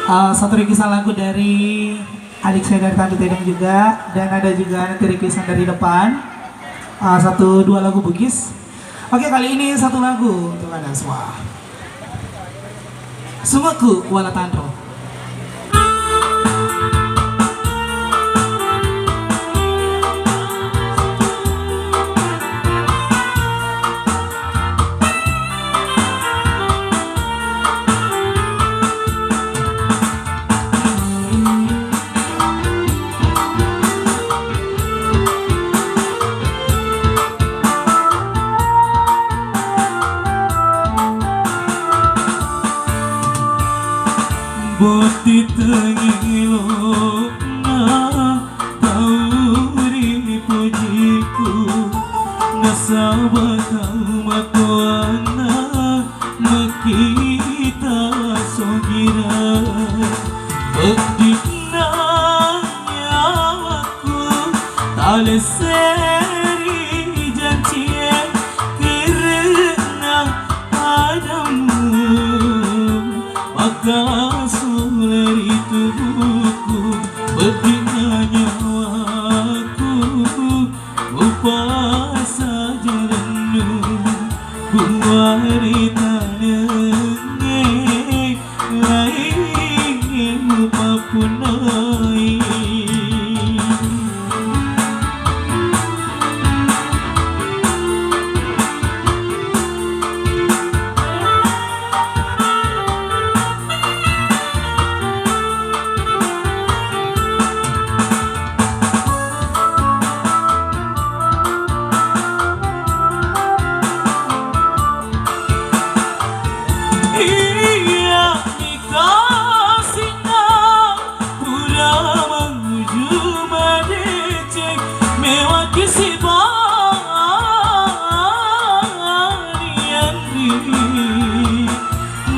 Satu requestan lagu dari adik saya dari Tandu Tedeng juga, dan ada juga nanti requestan dari depan. Satu dua lagu Bugis. Oke, kali ini satu lagu untuk kalian semua. Sungaku Wala Tandro. Boti tengilok na tauri pujiku nasabah tau matuana makita sogira begdina nyawaku tale seri jancie karena padamu maka dari tubuhku berdina nyawaku upah saja renung buari tanenge lain apapun naik. Iya dikasihnya pura menuju madecek mewah kisi barian diri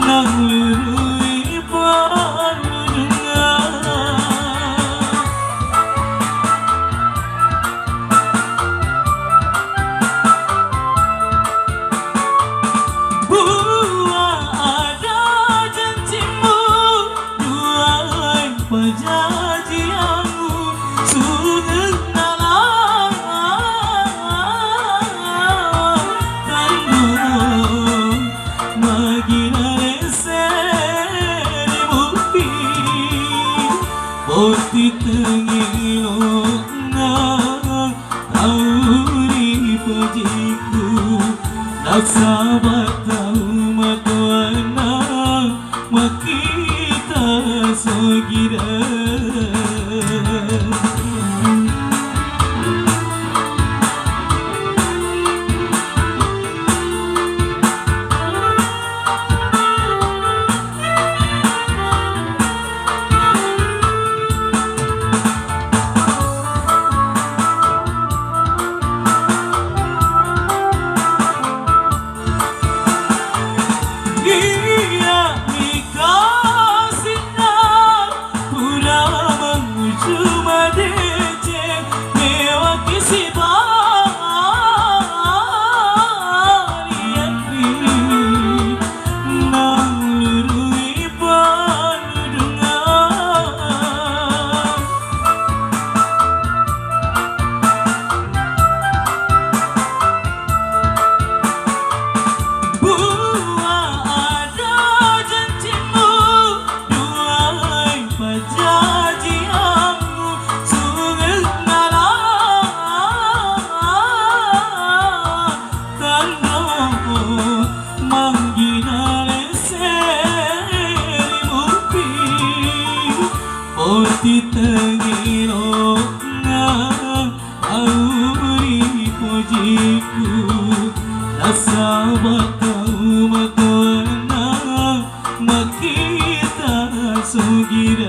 nang lurui baru dengar pajajianmu sudah nalar tandung magina seri bukti boti tengilok na tauri pujiku naksabat tau matuana makita sogira. Iya dikasihnya pura menuju madecek mewah kisi barian diri nang lurui baru dengar pajajianmu sungai nalar tandung manggina seri bukti boti tengilok na auri pujiku nasabah tau matuana makita sugira.